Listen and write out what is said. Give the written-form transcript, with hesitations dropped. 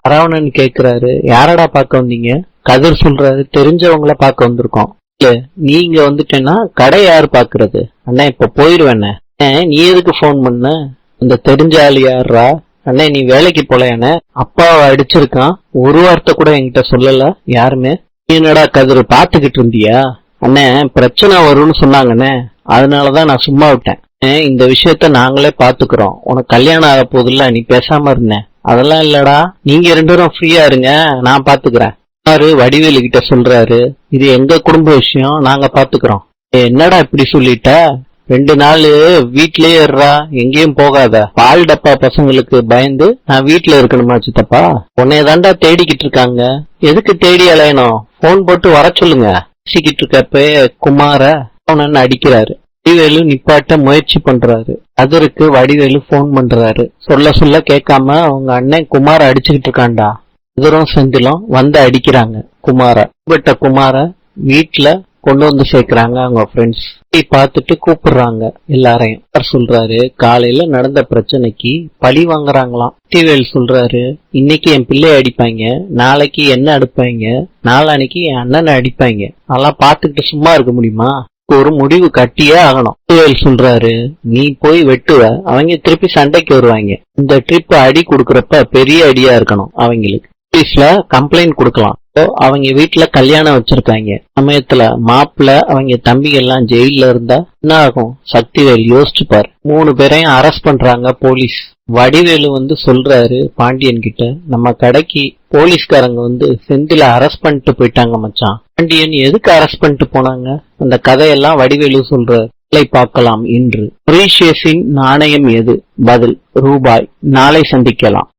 சரவணன் கேக்குறாரு, யாரடா பார்க்க வந்தீங்க? கதிர் சொல்றாரு, தெரிஞ்சவங்கள பார்க்க வந்திருக்கோம். இல்ல, நீங்க வந்துட்டேன்னா கடை யாரு பாக்குறது? அண்ணா இப்ப போயிருவேண்ணே. நீ எதுக்கு போன் பண்ண? அந்த தெரிஞ்ச ஆளு யாருடா? அண்ணே நீ வேலைக்கு போலையானே? அப்பாவை அடிச்சிருக்கான், ஒரு வார்த்தை கூட என்கிட்ட சொல்லல யாருமே. நீ என்னடா கதிர் பாத்துக்கிட்டு இருந்தியா? அண்ணே பிரச்சனை வரும்னு சொன்னாங்கண்ணே, அதனாலதான் நான் சும்மா விட்டேன். இந்த விஷயத்த நாங்களே பாத்துக்கிறோம், உனக்கு கல்யாணம் ஆக போதில்ல, நீ பேசாம இருந்தேன். அதெல்லாம் இல்லடா, நீங்க 2 பேரும் ஃப்ரீயா இருங்க, நான் பாத்துக்கிறேன். வடிவேலு கிட்ட சொல்றாரு, இது எங்க குடும்ப விஷயம், நாங்க பாத்துக்கிறோம். என்னடா இப்படி சொல்லிட்ட? 2 நாள் வீட்லயே இருறா, எங்கேயும் போகாத. பால் டப்பா பசங்களுக்கு பயந்து நான் வீட்டுல இருக்கணுமா சித்தப்பா? உன்னைய தாண்டா தேடிக்கிட்டு இருக்காங்க, எதுக்கு தேடி அலையணும்? போன் போட்டு வர சொல்லுங்க. பேசிக்கிட்டு இருக்கப்ப குமார அவனன்னு அடிக்கிறாரு. வடிவேலு நிப்பாட்ட முயற்சி பண்றாரு. அதற்கு வடிவேலு போன் பண்றாரு. சொல்ல சொல்ல கேட்காம அவங்க அண்ணன் குமார அடிச்சுக்கிட்டு இருக்கான்டா. எதிரும் செந்திலும் வந்து அடிக்கிறாங்க குமார வீட்டுல கொண்டு வந்து சேர்க்கிறாங்க அவங்க ஃப்ரெண்ட்ஸ். பார்த்துட்டு கூப்பிடுறாங்க எல்லாரையும். சொல்றாரு, காலையில நடந்த பிரச்சனைக்கு பழி வாங்குறாங்களாம். வடிவேலு சொல்றாரு, இன்னைக்கு என் பிள்ளைய அடிப்பாங்க, நாளைக்கு என்ன அடிப்பாங்க, நாளானைக்கு என் அண்ணனை அடிப்பாங்க. அதெல்லாம் பார்த்துக்கிட்டு சும்மா இருக்க முடியுமா? ஒரு முடிவு கட்டியே ஆகணும். வடிவேலு சொல்றாரு, நீ போய் வெட்டுவ, அவங்க திருப்பி சண்டைக்கு வருவாங்க. இந்த ட்ரிப் அடி கொடுக்கறப்ப பெரிய அடியா இருக்கணும். அவங்களுக்கு போலீஸ்ல கம்ப்ளைண்ட் கொடுக்கலாம். அவங்க வீட்டுல கல்யாணம் வச்சிருக்காங்க சமயத்துல மாப்பிள்ள அவங்க தம்பிங்க எல்லாம் ஜெயில இருந்தா என்ன ஆகும்? சக்திவேல் யோசிச்சு பாரு. 3 பேரையும் அரெஸ்ட் பண்றாங்க போலீஸ். வடிவேலு வந்து சொல்றாரு பாண்டியன் கிட்ட, நம்ம கடைக்கு போலீஸ்காரங்க செந்தில அரெஸ்ட் பண்ணிட்டு போயிட்டாங்க மச்சான். பாண்டியன் எதுக்கு அரெஸ்ட் பண்ணிட்டு போனாங்க? அந்த கதையெல்லாம் வடிவேலு சொல்றாரு. பார்க்கலாம் இன்று. மொரீஷியஸின் நாணயம் எது? பதில் ரூபாய். நாளை சந்திக்கலாம்.